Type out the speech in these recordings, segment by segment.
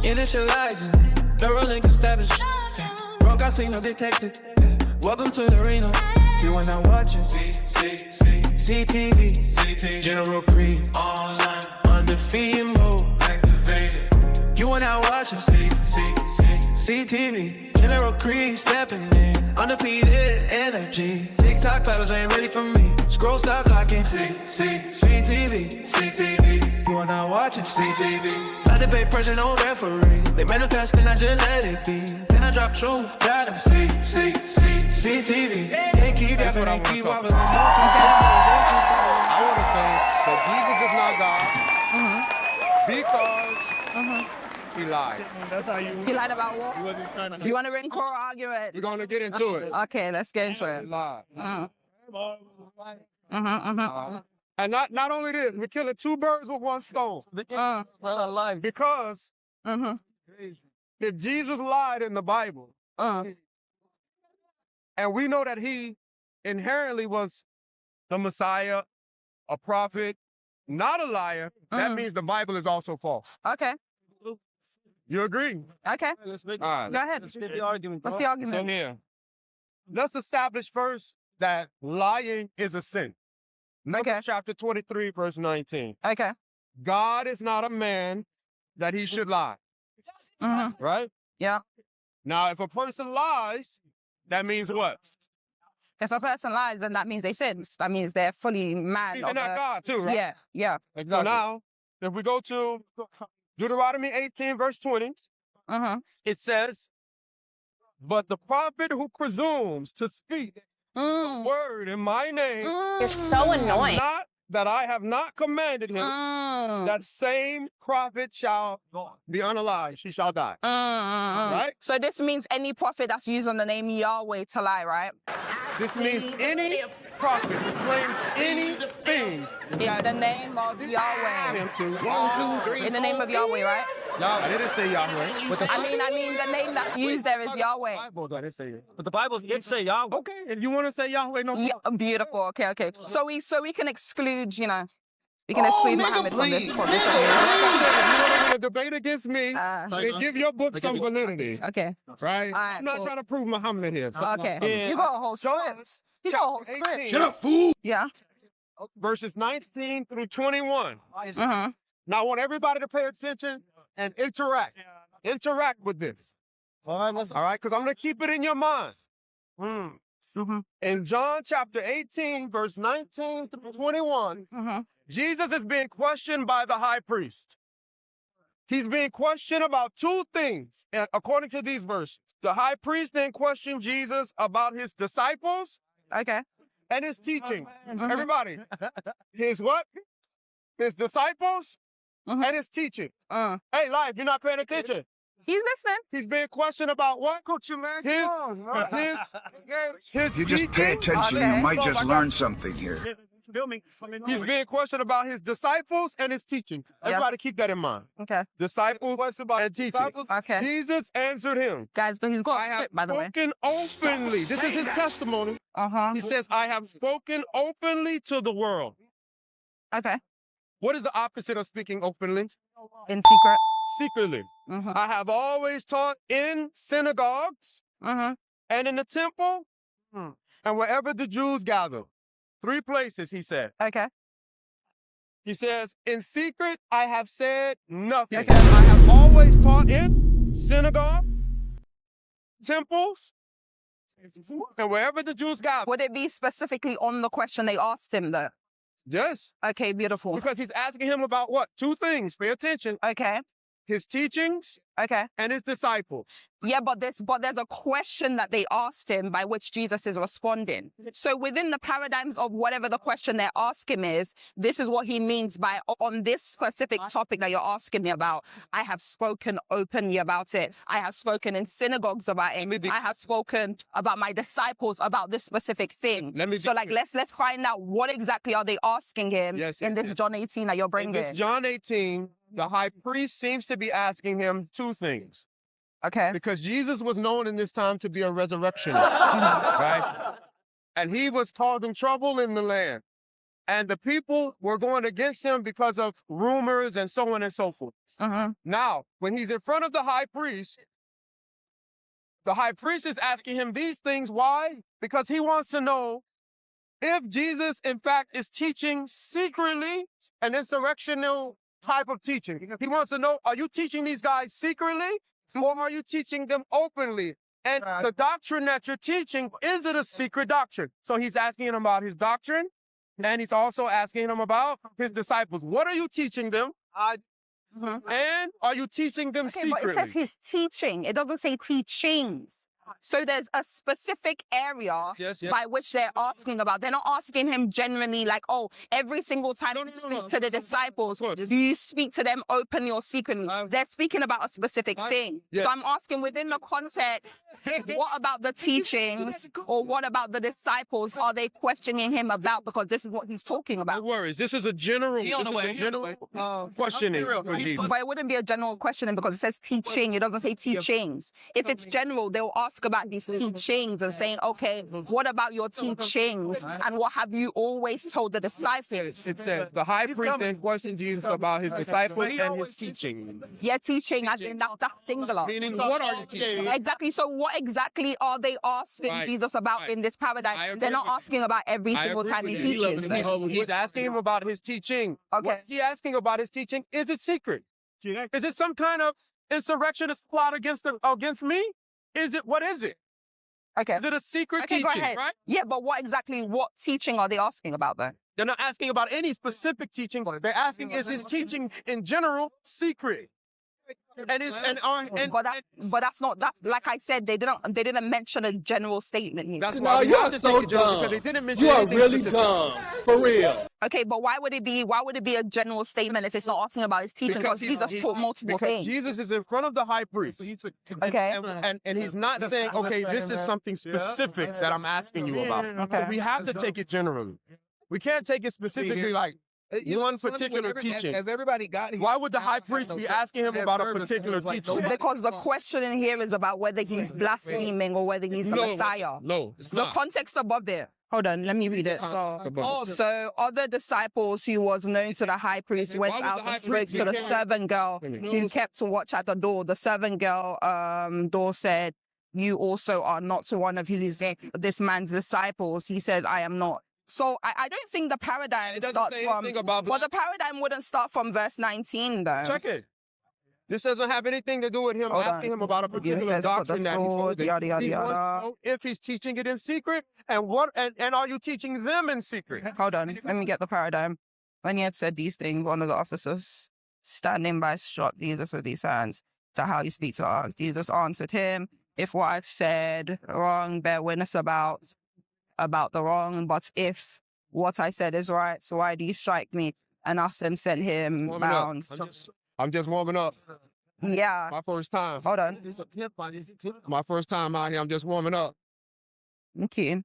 Initializing, the rolling established. Broke, I see no detective. Welcome to the arena. You are now watching CTV, General Creed, online, undefeated mode, activated. You are now watching CTV, General Creed, stepping in, undefeated energy. TikTok battles ain't ready for me. Scroll, stop locking. CTV. You are now watching CTV. I debate person, no referee. They manifest and I just let it be. Then I drop truth, got them CTV. Can't keep that, but I keep wobbling. I want to say that Jesus is not God because he lied. That's how you. He lied about what? He wasn't trying to. You want to ring core argument? We're going to get into it. Okay, let's get into He it. lied. Uh-huh. And not only this, we're killing two birds with one stone. Because if Jesus lied in the Bible, and we know that he inherently was the Messiah, a prophet, not a liar, that means the Bible is also false. Okay. You agree? Okay. All right. Go ahead. Let's get the argument. What's the So argument? here, let's establish first that lying is a sin. Numbers chapter 23, verse 19. Okay. God is not a man that he should lie. Right? Yeah. Now, if a person lies, that means what? If a person lies, then that means they sin. That means they're fully mad. They're not God too, right? Yeah. Exactly. So now, if we go to Deuteronomy 18, verse 20, it says, but the prophet who presumes to speak a word in my name, You're so annoying. not that I have not commanded him, that same prophet shall be unalive. She shall die. Right? So this means any prophet that's using the name Yahweh to lie, right? This means any prophet who claims anything In the name of Yahweh. him to. In the name of Yahweh, right? I didn't say Yahweh. I mean, the name that's used there is Yahweh. I didn't say it. But the Bible did say Yahweh. Okay, if you want to say Yahweh, no problem. Yeah, beautiful. Okay. So we can exclude, we can exclude Muhammad from this. If you want to win a debate against me, then give your book some validity. Okay. Right? All right, I'm not cool. trying to prove Muhammad here. So, Okay. Yeah. You got a whole script. You got a whole Chapter script. 18, Shut up, fool! Yeah. verses 19 through 21. Now, I want everybody to pay attention and interact. Interact with this. All right, let's. All right? Because I'm going to keep it in your mind. In John chapter 18, verse 19 through 21, Jesus is being questioned by the high priest. He's being questioned about two things, according to these verses. The high priest then questioned Jesus about his disciples Okay. and his teaching. Everybody, his what? His disciples and his teaching. Hey, Life, you're not paying attention. He's listening. He's being questioned about what? Coach, you man. His You just pay teaching. attention, you might just learn something here. He's being questioned about his disciples and his teaching. Everybody keep that in mind. Okay. Disciples and teaching. Okay. Jesus answered him. Guys, but he's got I a have script, by the way. spoken openly. This is his testimony. He says, I have spoken openly to the world. Okay. What is the opposite of speaking openly? In secret. Secretly. I have always taught in synagogues and in the temple and wherever the Jews gather. 3 places, he said. Okay. He says, in secret, I have said nothing. Okay. I have always taught in synagogue, temples, and wherever the Jews gather. Would it be specifically on the question they asked him, though? Yes. Okay, beautiful. Because he's asking him about what? 2 things. Pay attention. Okay. His teachings and his disciples. Yeah, but there's a question that they asked him by which Jesus is responding. So within the paradigms of whatever the question they're asking is, this is what he means by, on this specific topic that you're asking me about, I have spoken openly about it. I have spoken in synagogues about it. I have spoken about my disciples about this specific thing. So let's find out what exactly are they asking him in this John 18 that you're bringing. In this John 18, the high priest seems to be asking him 2 things. Okay. Because Jesus was known in this time to be a resurrectionist, right? And he was causing trouble in the land. And the people were going against him because of rumors and so on and so forth. Now, when he's in front of the high priest is asking him these things. Why? Because he wants to know if Jesus, in fact, is teaching secretly an insurrectional type of teaching. He wants to know, are you teaching these guys secretly or are you teaching them openly? And the doctrine that you're teaching, is it a secret doctrine? So he's asking him about his doctrine, and he's also asking him about his disciples. What are you teaching them? And are you teaching them secretly? But it says he's teaching. It doesn't say teachings. So there's a specific area by which they're asking about. They're not asking him generally like, oh, every single time you speak to the disciples, do you speak to them openly or secretly? They're speaking about a specific thing. So I'm asking within the context, what about the teachings or what about the disciples are they questioning him about? Because this is what he's talking about. No worries. This is a general questioning. But it wouldn't be a general questioning because it says teaching. It doesn't say teachings. If it's general, they'll ask about these teachings and saying, okay, what about your teachings? And what have you always told the disciples? It says the high priest then questioned Jesus about his disciples and his teaching. Yeah, teaching, as in that's singular. Meaning, what are you teaching? Exactly. So what exactly are they asking Jesus about in this paradigm? They're not asking about every single time he teaches. He's asking him about his teaching. Okay. What is he asking about his teaching? Is it secret? Is it some kind of insurrectionist plot against me? What is it? Okay. Is it a secret teaching? Go ahead. Right? Yeah, but what teaching are they asking about then? They're not asking about any specific teaching. They're asking, is his teaching in general secret? But that's not that. Like I said, they didn't mention a general statement here. That's why we have to take it general, because they didn't mention anything specific. You are really dumb, for real. Okay, but why would it be a general statement if it's not asking about his teaching? Because Jesus taught multiple things. Jesus is in front of the high priest. Okay. And he's not saying, okay, this is something specific that I'm asking you about. Okay. So we have to take it generally. We can't take it specifically like one particular teaching. Has everybody got here? Why would the high priest be asking him about a particular teaching? Because the question in here is about whether he's blaspheming or whether he's the Messiah. No, it's The not. context above it. Hold on, let me read it. So other disciples who was known to the high priest went out and spoke to the servant girl who kept watch at the door. The servant girl door said, you also are not one of this man's disciples. He said, I am not. So I don't think the paradigm starts from... Well, the paradigm wouldn't start from verse 19, though. Check it. This doesn't have anything to do with him asking him about a particular doctrine that he's holding. Yada, yada, He wants to yada. know if he's teaching it in secret, and are you teaching them in secret? Hold on, let me get the paradigm. When he had said these things, one of the officers standing by struck Jesus with his hands to how he speaks to us. Jesus answered him, if what I've said wrong, bear witness about the wrong, but if what I said is right, so why do you strike me? And us then sent him bound. I'm just warming up. Yeah. My first time. Hold on. My first time out here, I'm just warming up. Okay.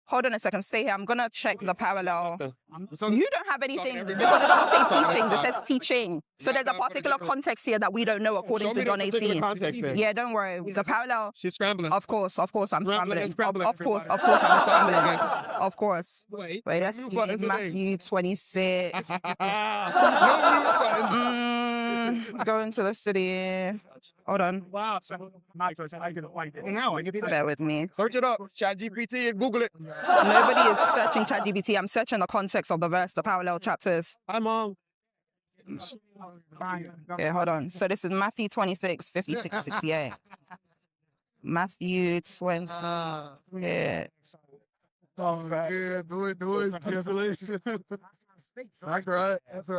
Hold on a second. Stay here. I'm going to check the parallel. You don't have anything. Because it doesn't say teaching. It says teaching. So there's a particular context here that we don't know according to John 18. Yeah, don't worry. The parallel. She's scrambling. Of course, I'm scrambling. Of course, I'm scrambling. Of course. Wait, let's see. Matthew 26. Go into the city. Hold on. Wow. Bear with me. Search it up. ChatGPT and Google it. Nobody is searching ChatGPT. I'm searching the context of the verse, the parallel chapters. Hi, Mom. Okay, hold on. So this is Matthew 26, 56 to 68. Matthew 26. Oh, yeah, noise cancellation. That's right. Now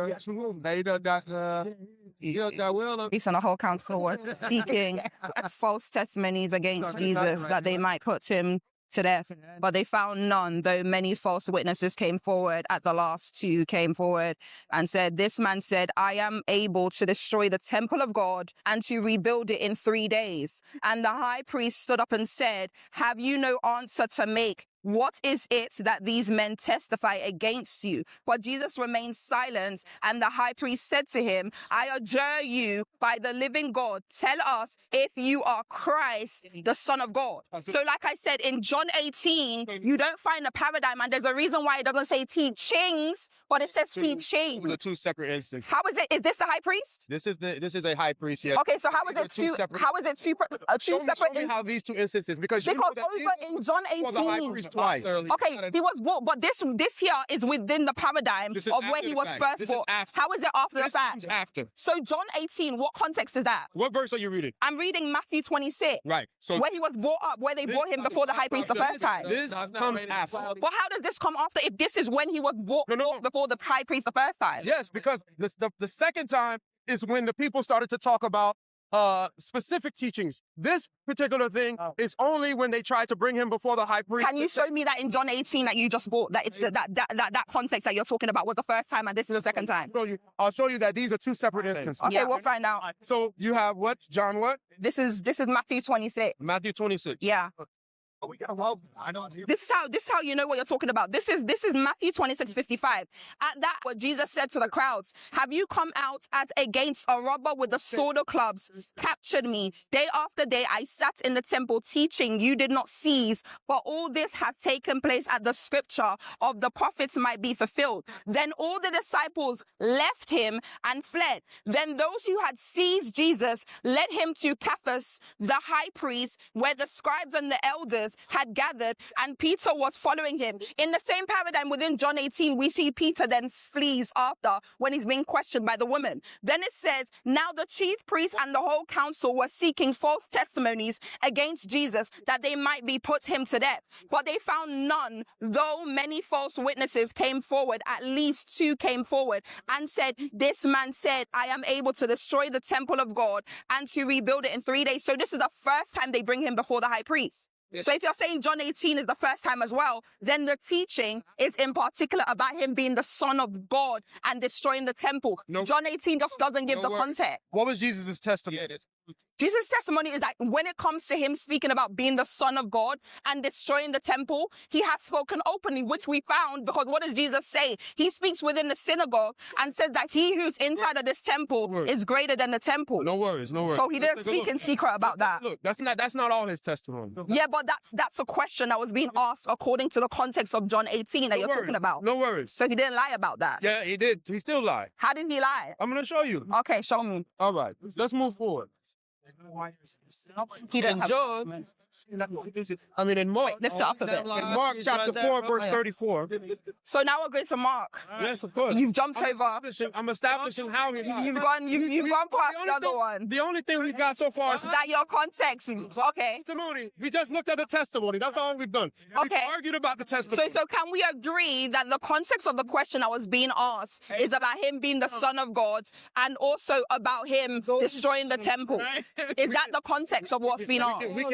you know that will. Peace and the whole council was seeking false testimonies against Jesus that they might put him to death, but they found none, though many false witnesses came forward. At the last, 2 came forward and said, this man said, I am able to destroy the temple of God and to rebuild it in 3 days. And the high priest stood up and said, have you no answer to make? What is it that these men testify against you? But Jesus remained silent, and the high priest said to him, I adjure you by the living God, tell us if you are Christ, the Son of God. So like I said, in John 18, you don't find a paradigm, and there's a reason why it doesn't say teachings, but it says teaching. The two separate instances. How is it? Is this the high priest? This is a high priest, yes. Okay, so how is it two separate Show me how these two instances, because you know because that over in John was a high 18, priest twice. okay, he was brought, but this here is within the paradigm This is of where after he the was fact. first This is brought. after. How is it after the This fact? comes after. So John 18, what context is that? What verse are you reading? I'm reading Matthew 26, Right. So where he was brought up, where they brought him before the high priest the first time. this comes after. But how does this come after if this is when he was brought before the high priest the first time? Yes, because the second time is when the people started to talk about specific teachings. This particular thing is only when they tried to bring him before the high priest. Can you show me that in John 18 that you just brought, that it's that context that you're talking about was the first time and this is the second time? I'll show you that these are two separate instances. Okay, we'll find out. So you have what? John what? This is Matthew 26. Matthew 26. Yeah. This is how you know what you're talking about. This is Matthew 26:55. At that, what Jesus said to the crowds, have you come out as against a robber with a sword or clubs, captured me? Day after day I sat in the temple teaching, you did not seize, but all this has taken place at the scripture of the prophets might be fulfilled. Then all the disciples left him and fled. Then those who had seized Jesus led him to Caiaphas, the high priest, where the scribes and the elders had gathered, and Peter was following him. In the same paradigm within John 18, we see Peter then flees after when he's being questioned by the woman. Then it says, now the chief priests and the whole council were seeking false testimonies against Jesus that they might be put him to death. But they found none, though many false witnesses came forward, at least 2 came forward and said, this man said, I am able to destroy the temple of God and to rebuild it in 3 days. So this is the first time they bring him before the high priest. Yes. So if you're saying John 18 is the first time as well, then the teaching is in particular about him being the Son of God and destroying the temple. No. John 18 just doesn't give the context. What was Jesus' testimony? Jesus' testimony is that when it comes to him speaking about being the Son of God and destroying the temple, he has spoken openly, which we found, because what does Jesus say? He speaks within the synagogue and says that he who's inside of this temple is greater than the temple. No worries, no worries. So he didn't speak in secret about that. Look, that's not all his testimony. Yeah, but that's a question that was being asked according to the context of John 18 that you're talking about. No worries. So he didn't lie about that. Yeah, he did. He still lied. How did he lie? I'm going to show you. Okay, show me. All right, let's move forward. He didn't in have... John, in Mark. Lift it up a bit. In Mark chapter 4, verse 34. So now we're going to Mark. Yes, of course. You've jumped over. I'm establishing how he lied. You've gone past the other one. The only thing we've got so far is that your context. Okay. Testimony. We just looked at the testimony. That's all we've done. Okay. We've argued about the testimony. So can we agree that the context of the question that was being asked is about him being the Son of God and also about him destroying the temple? Is that the context of what's being asked? We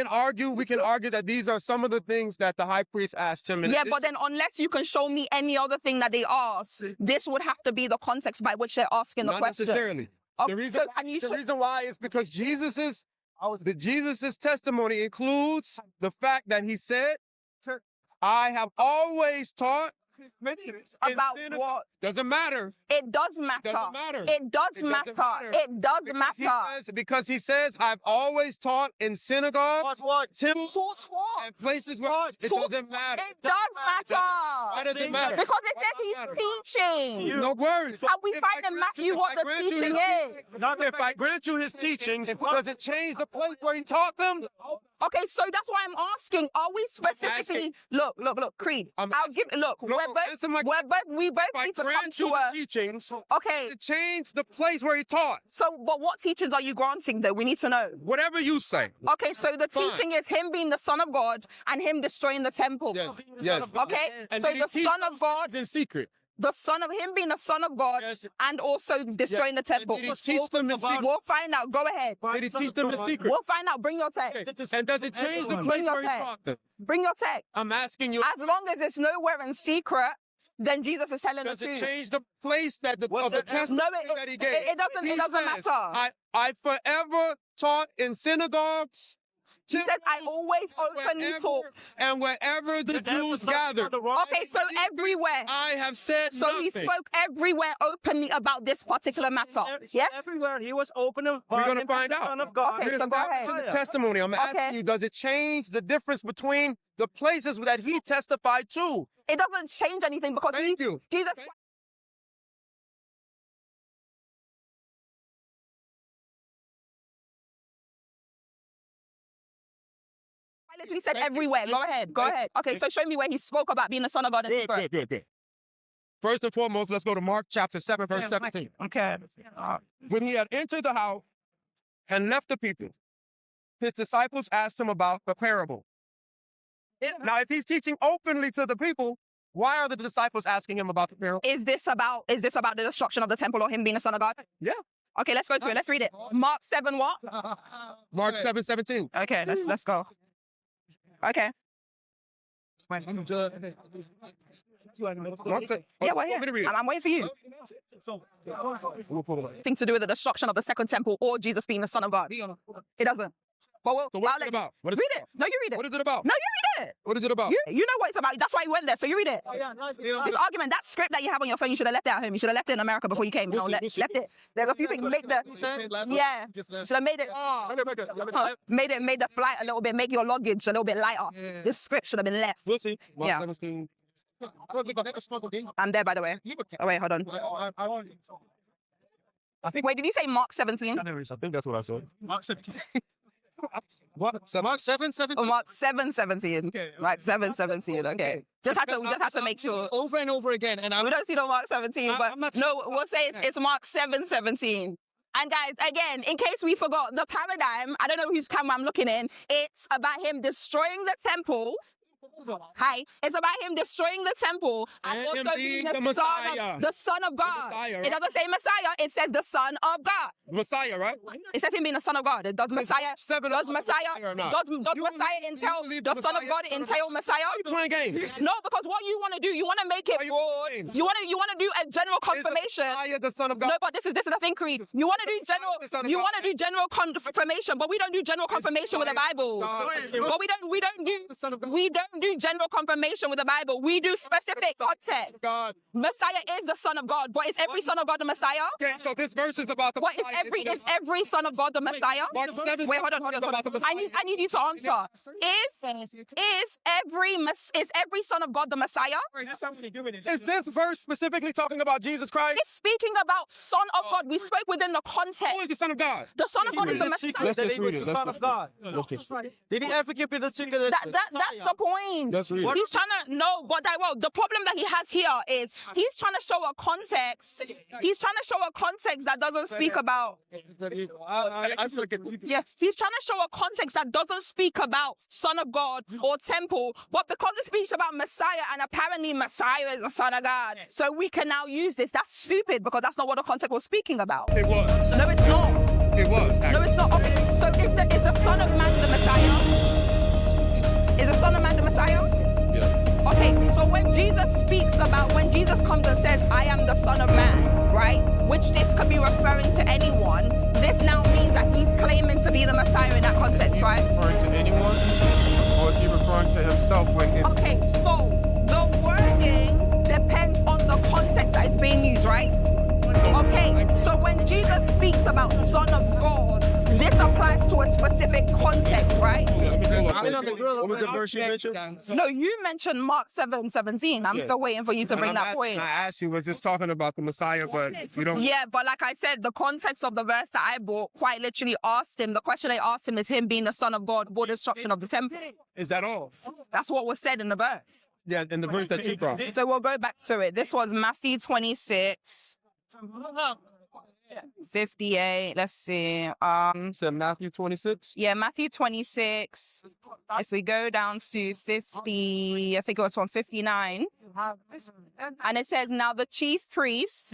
can argue that these are some of the things that the high priest asked him. Yeah, but then unless you can show me any other thing that they asked, this would have to be the context by which they're asking the question. Not necessarily. The reason why is because Jesus's testimony includes the fact that he said, I have always taught about what? Doesn't matter. It does matter. Doesn't matter. It does matter. It does matter. Because he says, I've always taught in synagogues, temples, and places where it doesn't matter. It does matter. Why does it matter? Because it says he's teaching. No worries. And we find in Matthew what the teaching is. If I grant you his teachings, does it change the place where he taught them? Okay, so that's why I'm asking, are we specifically... Look, Creed. We both need to come to a... teachings, okay, to change the place where he taught. So, but what teachings are you granting, though? We need to know. Whatever you say. Okay, so the teaching is him being the Son of God and him destroying the temple. Yes. Okay, and so the Son of God... in secret. The Son of him being the Son of God and also destroying the temple. Did he teach them in secret? We'll find out. Go ahead. Did he teach them in secret? We'll find out. Bring your text. And does it change the place where he taught them? Bring your text. I'm asking you. As long as it's nowhere in secret, then Jesus is telling the truth. Does it change the place that the testimony that he gave? It doesn't matter. I forever taught in synagogues, He said, I always openly talk. And wherever the Jews gathered, Okay, so everywhere. I have said So nothing. he spoke everywhere openly about this particular matter. Yes? Everywhere he was open. We're going to find out. Son of God. Okay, We're so go ahead. establishing the testimony. I'm asking Okay. you, does it change the difference between the places that he testified to? It doesn't change anything because Thank you. Jesus I literally said everywhere. Go ahead. Go ahead. Okay, so show me where he spoke about being the Son of God. First and foremost, let's go to Mark chapter 7, verse 17. Okay. When he had entered the house and left the people, his disciples asked him about the parable. Now, if he's teaching openly to the people, why are the disciples asking him about the parable? Is this about the destruction of the temple or him being the Son of God? Yeah. Okay, let's go to it. Let's read it. Mark 7 what? Mark 7, 17. Okay, let's go. Okay. Mark said, Yeah, want well, me to read it? I'm waiting for you. Things to do with the destruction of the second temple or Jesus being the Son of God. It doesn't. But So what's it about? What is read it. No, you read it. What is it about? No, you read it. What is it about? You know what it's about. That's why you went there. So you read it. This argument, that script that you have on your phone, you should have left it at home. You should have left it in America before you came. You know, left it. There's a few things. Make the should have made it. Made the flight a little bit. Make your luggage a little bit lighter. This script should have been left. We'll see. Mark Yeah. 17. I'm there, by the way. Oh wait, hold on. Wait, did you say Mark 17? I think that's what I said. Mark 17. What? So Mark 7, 7. Oh, Mark 7:17. Mark 7:17. Okay. Just have to make sure. Over and over again. And We don't see no Mark 17, but I'm not no, we'll say it's Mark 7:17. And guys, again, in case we forgot, the paradigm, I don't know whose camera I'm looking in, it's about him destroying the temple. Hi. It's about him destroying the temple and And him also being being the the Son of God. Messiah, right? It doesn't say Messiah, it says the Son of God. Messiah, right? It says him being the Son of God. Does Messiah Does Messiah or not? does You Messiah believe- entail you believe the the Son of Messiah God is the Son of entail Messiah? You playing games? No, because what you want to do, you want to make it Are you broad. playing games? You want to do a general confirmation. Is the Messiah the Son of God? No, but this is the thing, Creed. You want to do the Son of you God. want to do general confirmation, but we don't do general confirmation with the Bible. But we don't do general confirmation with the Bible. We do specific context. God. Messiah is the Son of God, but is every Son of God the Messiah? Okay, so this verse is about the What is Messiah. is every Son of God the Messiah? Mark 7, Wait, hold on. is about the Messiah. I need you to answer. Is every Son of God the Messiah? Is this verse specifically talking about Jesus Christ? It's speaking about Son of God. We spoke within the Who is context. the Son of God? The Son of God is the Let's Messiah. Let's that just he was read it. the Let's Son just of God. Let's just Did he ever give you the secret? That's the point. Let's read it. He's trying to the problem that he has here is he's trying to show a context. He's trying to show a context that doesn't speak about. Yes, he's trying to show a context that doesn't speak about Son of God or temple, but because it speaks about Messiah and apparently Messiah is the Son of God, so we can now use this. That's stupid because that's not what the context was speaking about. It was. No, it's not. It was. No, it's not. Okay, so is the Son of Man the Messiah? Is the Son of Man the Messiah? Yeah. Okay, so when Jesus comes and says, I am the Son of Man, right? Which this could be referring to anyone. This now means that he's claiming to be the Messiah in that context, right? Referring to anyone? Or is he referring to himself when it... Okay, so the wording depends on the context that it's being used, right? Okay, so when Jesus speaks about Son of God, this applies to a specific context, right? What was the verse you mentioned? No, you mentioned Mark 7:17. I'm still waiting for you to bring that point. I asked you, was this talking about the Messiah, but you don't... Yeah, but like I said, the context of the verse that I brought quite literally asked him, the question I asked him is him being the Son of God for destruction of the temple. Is that all? That's what was said in the verse. Yeah, in the verse that you brought. So we'll go back to it. This was Matthew 26. 58, let's see. So Matthew 26? Yeah, Matthew 26. If we go down to 50, I think it was from 59. And it says, now the chief priest.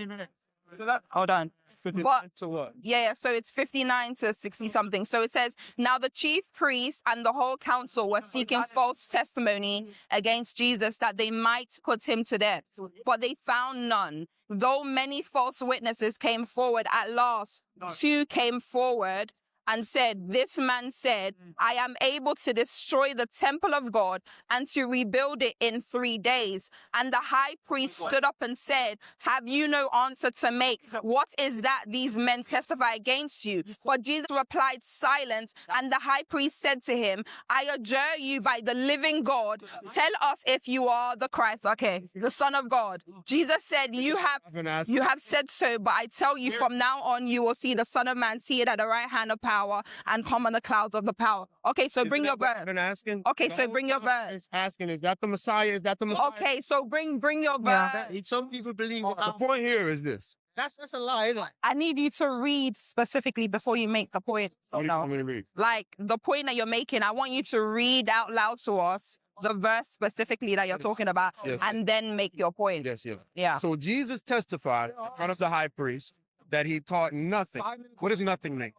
Hold on. But, to what? yeah, so it's 59 to 60 something. So it says, now the chief priest and the whole council were seeking false testimony against Jesus that they might put him to death. But they found none. Though many false witnesses came forward, at last 2 came forward and said, "This man said, I am able to destroy the temple of God and to rebuild it in 3 days." And the high priest stood up and said, "Have you no answer to make? What is that these men testify against you?" But Jesus replied, "Silence." And the high priest said to him, "I adjure you by the living God, tell us if you are the Christ." Okay, the Son of God. Jesus said, you have said so, but I tell you, from now on you will see the Son of Man seated at the right hand of power and come on the clouds of the power. Okay, so bring your verse. Okay, so bring your verse. Asking, is that the Messiah? Is that the Messiah? Okay, so bring your verse. Some people believe The point here is this. that's a lie, isn't it? I need you to read specifically before you make the point. What do you want me to read? Like the point that you're making, I want you to read out loud to us the verse specifically that you're talking about, Yes. and then make your point. Yes, yes. Yeah. So Jesus testified in front of the high priest that he taught nothing. What does nothing mean?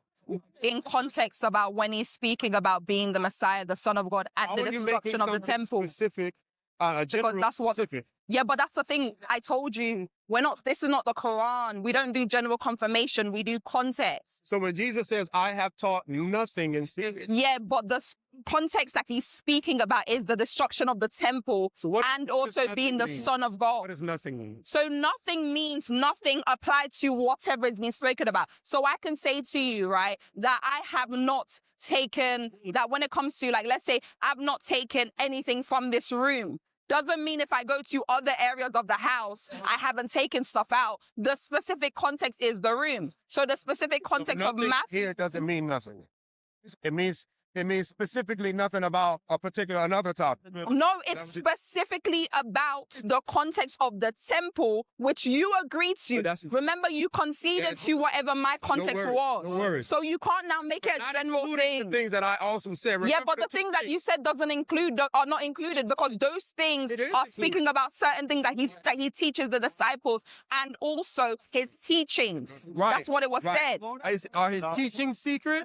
In context about when he's speaking about being the Messiah, the Son of God, and How the are you destruction making of the something temple. specific, general that's what- specific? Yeah, but that's the thing. I told you, this is not the Quran. We don't do general confirmation. We do context. So when Jesus says, "I have taught nothing in secret," Yeah, but the context that he's speaking about is the destruction of the temple so what and does also nothing being the mean? Son of God. What does nothing mean? So nothing means nothing applied to whatever is being spoken about. So I can say to you, right, that I have not taken, that when it comes to, like, let's say I've not taken anything from this room. Doesn't mean if I go to other areas of the house, I haven't taken stuff out. The specific context is the room. So the specific context of nothing Matthew. here doesn't mean nothing. It means specifically nothing about another topic. No, it's specifically about the context of the temple, which you agreed to. Remember, you conceded to whatever my context was. No worries. So you can't now make it a Not general including thing. the things that I also said. Yeah, Remember but the thing that you said doesn't include, are not included, because those things It is are included. speaking about certain things that he teaches the disciples, and also his teachings. Right, That's what it was right. said. Are his teachings secret?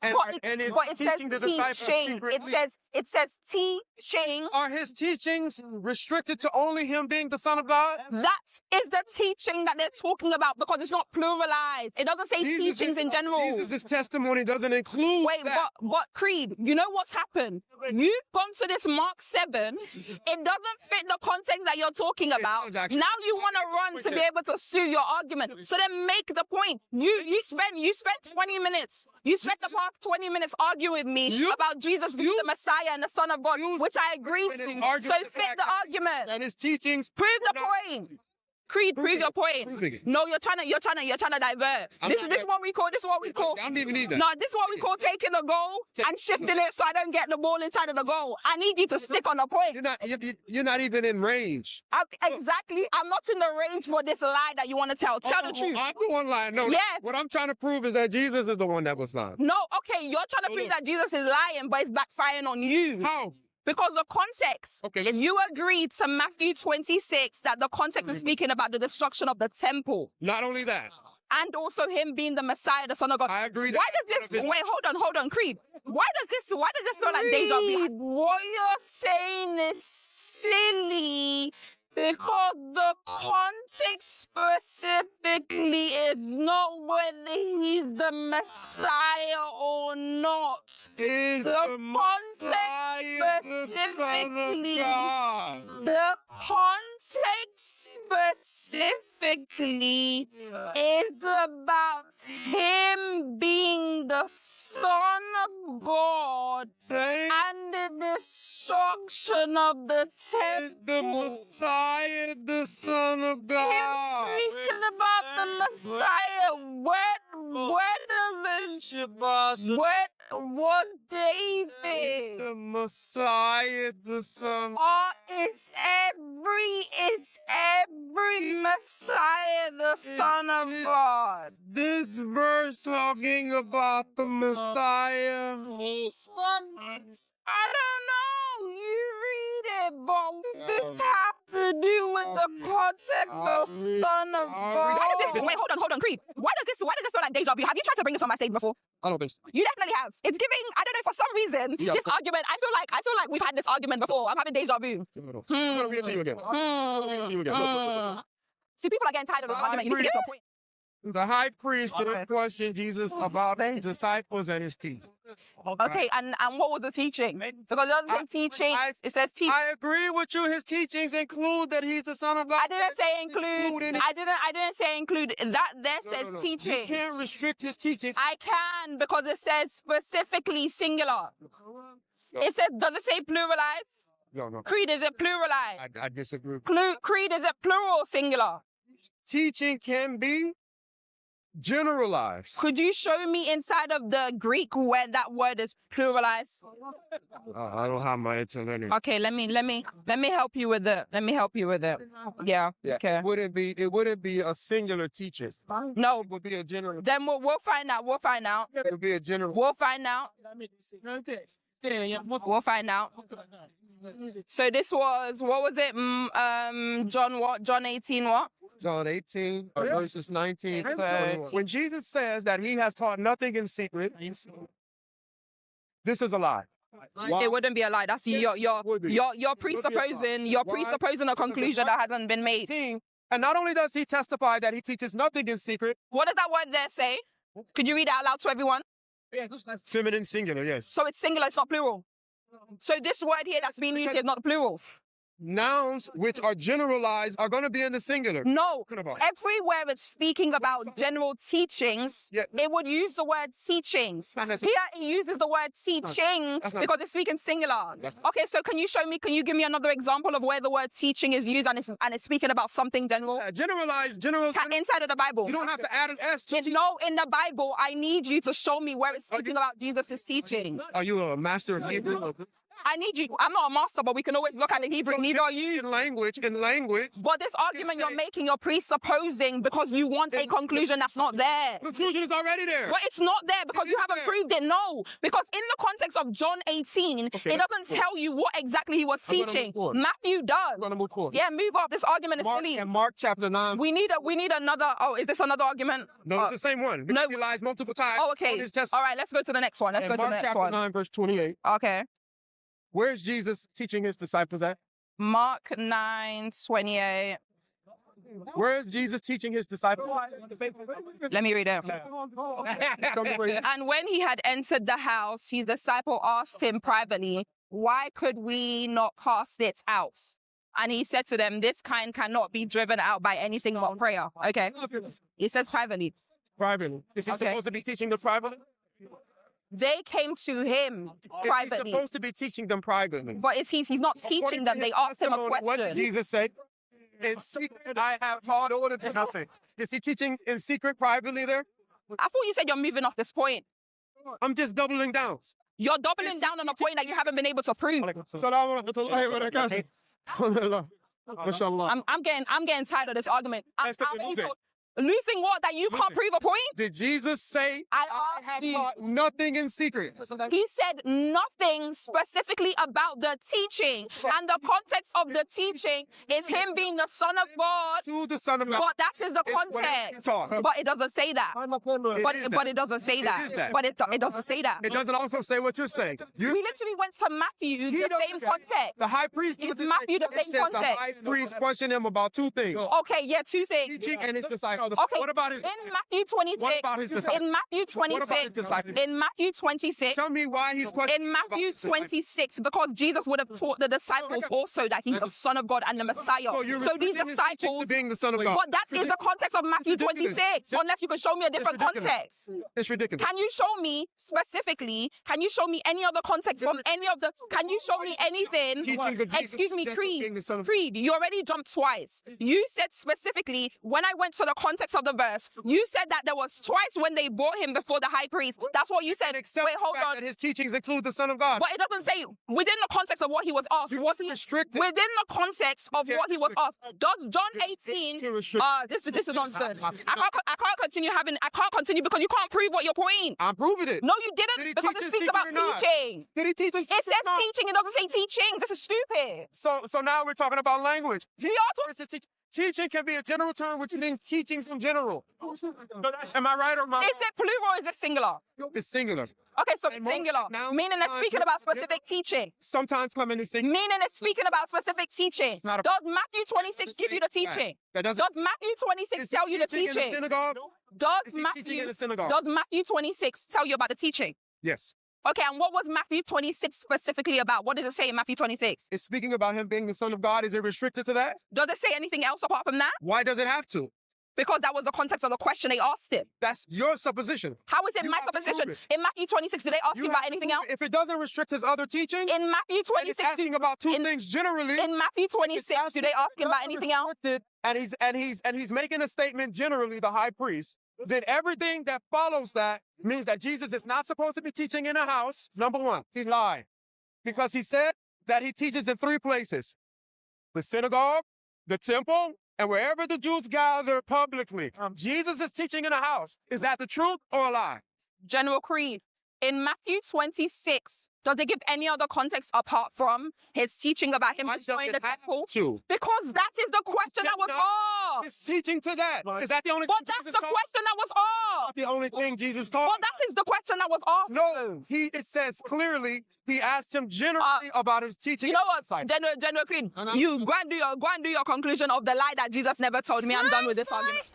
And is But it says teaching the disciples teaching. secretly? It says teaching. Are his teachings restricted to only him being the Son of God? That is the teaching that they're talking about, because it's not pluralized. It doesn't say teachings in general. Jesus' testimony doesn't include Wait, that. but Creed, you know what's happened? You've gone to this Mark 7. It doesn't fit the context that you're talking about. does actually. Now you want to run to be able to sue your argument. So then make the point. You spent 20 minutes. You spent the past 20 minutes arguing with me about Jesus being the Messiah and the Son of God, which I agree to. So fit the argument. And his teachings Prove the point. Creed, prove your point. No, you're trying to divert. This is what we call. I don't even need that. No, this is what we call taking a goal and shifting it so I don't get the ball inside of the goal. I need you to stick on the point. You're not even in range. Exactly. I'm not in the range for this lie that you want to tell. Tell the truth. I'm the one lying. No, Yeah. what I'm trying to prove is that Jesus is the one that was lying. No, okay, you're trying to prove that Jesus is lying, but it's backfiring on you. How? Because the context, Okay, you agreed to Matthew 26 that the context is speaking about the destruction of the temple. Not only that, And also him being the Messiah, the Son of God. I agree that Why does this? Wait, hold on, Creed. Why does this feel like deja vu? What you're saying is silly, because the context specifically is not whether he's the Messiah or not. is The the Messiah the Son of specifically- God? The context specifically is about him being the Son of God and the destruction of the Is the temple. Messiah the Son of Him God? speaking about the Messiah, where was David? The Messiah the Son. Or is every Messiah the Son of God? This verse talking about the Messiah. I don't know. You read it, but what does this have to do with the context of Son of God? Why does this? Wait, hold on, Creed. Why does this feel like deja vu? Have you tried to bring this on my stage before? I don't think so. You definitely have. It's giving. I don't know, for some reason, Yeah. this argument. I feel like we've had this argument before. I'm having deja vu. I'm gonna read it to you again. Hmm. to you again. Hmm. See, people are getting tired of this argument. You need to get to a point. The high priest did question Jesus about his disciples and his teaching. Okay, and what was the teaching? Because it doesn't say teaching, it says teaching. I agree with you. His teachings include that he's the Son of God. I didn't say include. I didn't say include. That there says No. teaching. You can't restrict his teachings. I can because it says specifically singular. It says, does it say pluralized? No. Creed, is it pluralized? I disagree. Creed, is it plural or singular? Teaching can be generalized. Could you show me inside of the Greek where that word is pluralized? I don't have my internet. Okay, let me help you with it. Let me help you with it. Yeah. Okay. It wouldn't be a singular teaching. No. It would be a general. Then we'll find out. We'll find out. It would be a general. We'll find out. We'll find out. So this was, what was it? John what? John 18 what? John 18, verses 19 to 21. When Jesus says that he has taught nothing in secret, this is a lie. It wouldn't be a lie. That's you're presupposing a conclusion that hasn't been made. And not only does he testify that he teaches nothing in secret. What does that word there say? Could you read it out loud to everyone? Feminine singular, yes. So it's singular, it's not plural. So this word here that's being used here is not plural. Nouns which are generalized are going to be in the singular. No, everywhere it's speaking about general teachings, it would use the word teachings. Here it uses the word teaching because it's speaking singular. Okay, so can you give me another example of where the word teaching is used and it's speaking about something general? Generalized. Inside of the Bible. You don't have to add an S to No, in the Bible, I need you to show me where it's speaking about Jesus' teaching. Are you a master of Hebrew? I need you. I'm not a master, but we can always look at the Hebrew. Neither are you. In language. But this argument you're making, you're presupposing because you want a conclusion that's not there. Conclusion is already there. But it's not there because you haven't proved it. No. Because in the context of John 18, it doesn't tell you what exactly he was teaching. Matthew does. I'm going to move forward. Yeah, move up. This argument is silly. In Mark chapter 9. We need another. Oh, is this another argument? No, it's the same one. Because he lies multiple times. Oh, okay. All right, let's go to the next one. Let's go to the next one. Mark chapter 9, verse 28. Okay. Where's Jesus teaching his disciples at? Mark 9:28. Where is Jesus teaching his disciples? Let me read it. And when he had entered the house, his disciple asked him privately, "Why could we not cast it out?" And he said to them, "This kind cannot be driven out by anything but prayer." Okay. He says privately. Privately. Is he supposed to be teaching them privately? They came to him privately. He's supposed to be teaching them privately. But he's not teaching them. They asked him a question. What did Jesus say? In secret, I have taught order to nothing. Is he teaching in secret privately there? I thought you said you're moving off this point. I'm just doubling down. You're doubling down on a point that you haven't been able to prove. I'm getting tired of this argument. Losing what? That you can't prove a point? Did Jesus say, I have taught nothing in secret? He said nothing specifically about the teaching. And the context of the teaching is him being the Son of God. To the Son of God. But that is the context. But it doesn't say that. But it doesn't say that. But it doesn't say that. It doesn't also say what you're saying. We literally went to Matthew, the same context. The high priest is Matthew, the same context. The high priest questioned him about two things. Okay, yeah, two things. Teaching and his disciples. Okay, what about his, in Matthew 26, what about his disciples? In Matthew 26, what about his disciples? In Matthew 26, tell me why he's questioning. In Matthew 26, because Jesus would have taught the disciples also that he's the Son of God and the Messiah. So these disciples, being the Son of God. But that is the context of Matthew 26, unless you can show me a different context. It's ridiculous. Can you show me specifically, can you show me any other context from any of the, can you show me anything? Excuse me, Creed, you already jumped twice. You said specifically, when I went to the context of the verse, you said that there was twice when they brought him before the high priest. That's what you said. Wait, hold on. That his teachings include the Son of God. But it doesn't say within the context of what he was asked. Was he restricted? Within the context of what he was asked? Does John 18? This is nonsense. I can't continue because you can't prove what you're pointing. I'm proving it. No, you didn't, because it speaks about teaching. Did he teach us? It says teaching. It doesn't say teaching. This is stupid. So now we're talking about language. Teaching can be a general term, which means teachings in general. Am I right or am I wrong? Is it plural or is it singular? It's singular. Okay, so it's singular. Meaning it's speaking about specific teaching. Sometimes come in the singular. Meaning it's speaking about specific teaching. Does Matthew 26 give you the teaching? Does Matthew 26 tell you the teaching? In the synagogue? Is he teaching in a synagogue? Does Matthew 26 tell you about the teaching? Yes. Okay, and what was Matthew 26 specifically about? What does it say in Matthew 26? It's speaking about him being the Son of God. Is it restricted to that? Does it say anything else apart from that? Why does it have to? Because that was the context of the question they asked him. That's your supposition. How is it You my have to supposition? prove In Matthew 26, did they ask You him have about to anything prove else? it. If it doesn't restrict his other teaching, In Matthew and it's 26, asking about two things generally. in Matthew if it's 26, do they asking- ask if it him about doesn't anything else? restrict it, and he's making a statement generally, the high priest, then everything that follows that means that Jesus is not supposed to be teaching in a house. Number one, he lied. Because he said that he teaches in three places: the synagogue, the temple, and wherever the Jews gather publicly. Jesus is teaching in a house. Is that the truth or a lie? General Creed, in Matthew 26, does it give any other context apart from his teaching about him Why destroying does the it have temple? to? Because that is the question that was asked. It's teaching to that. Is that the only But thing that's Jesus the taught? question that was Not asked. the only thing Jesus taught? But that is the question that was asked. No, it says clearly he asked him generally about his teaching. You know what, Side. General Creed, you go and do your conclusion of the lie that Jesus never told me. I'm done with this argument.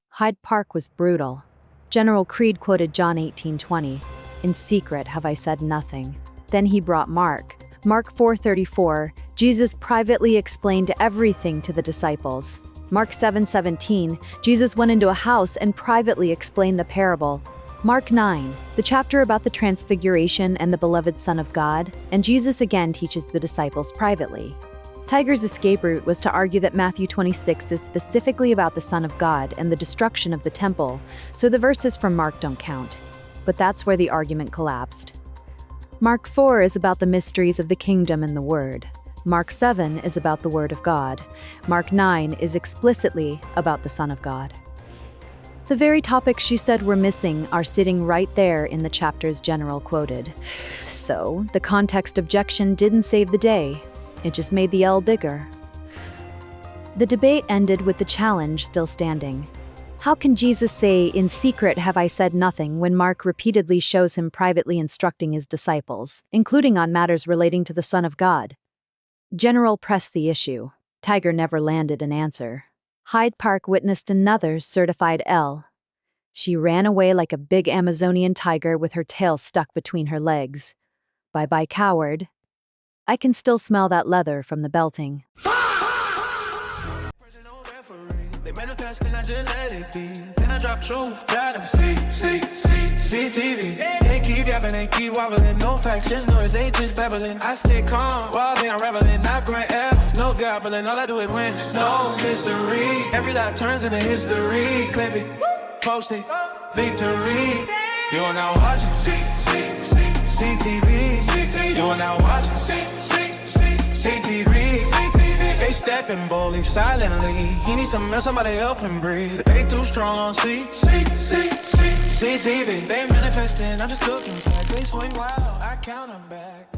Hyde Park was brutal. General Creed quoted John 18:20, "In secret have I said nothing." Then he brought Mark 4:34, Jesus privately explained everything to the disciples. Mark 7:17, Jesus went into a house and privately explained the parable. Mark 9, the chapter about the transfiguration and the beloved Son of God, and Jesus again teaches the disciples privately. Tiger's escape route was to argue that Matthew 26 is specifically about the Son of God and the destruction of the temple, so the verses from Mark don't count. But that's where the argument collapsed. Mark 4 is about the mysteries of the kingdom and the Word. Mark 7 is about the Word of God. Mark 9 is explicitly about the Son of God. The very topics she said were missing are sitting right there in the chapters General quoted. So, the context objection didn't save the day. It just made the L bigger. The debate ended with the challenge still standing. How can Jesus say, "In secret have I said nothing," when Mark repeatedly shows him privately instructing his disciples, including on matters relating to the Son of God? General pressed the issue. Tiger never landed an answer. Hyde Park witnessed another certified L. She ran away like a big Amazonian tiger with her tail stuck between her legs. Bye-bye, coward. I can still smell that leather from the belting. They manifest and I just let it be. Then I drop truth, got them CTV. They keep yapping, they keep wobbling. No facts, just noise, they just babbling. I stay calm while they unraveling. Not grand F's, no gobbling. All I do is win, no mystery. Every lap turns into history. Clip it, post it, victory. You are now watching CTV. You are now watching CTV. They stepping boldly, silently. He needs some milk, somebody help him breathe. They too strong, CTV. They manifesting, I'm just looking fast. They swing wild, I count them back.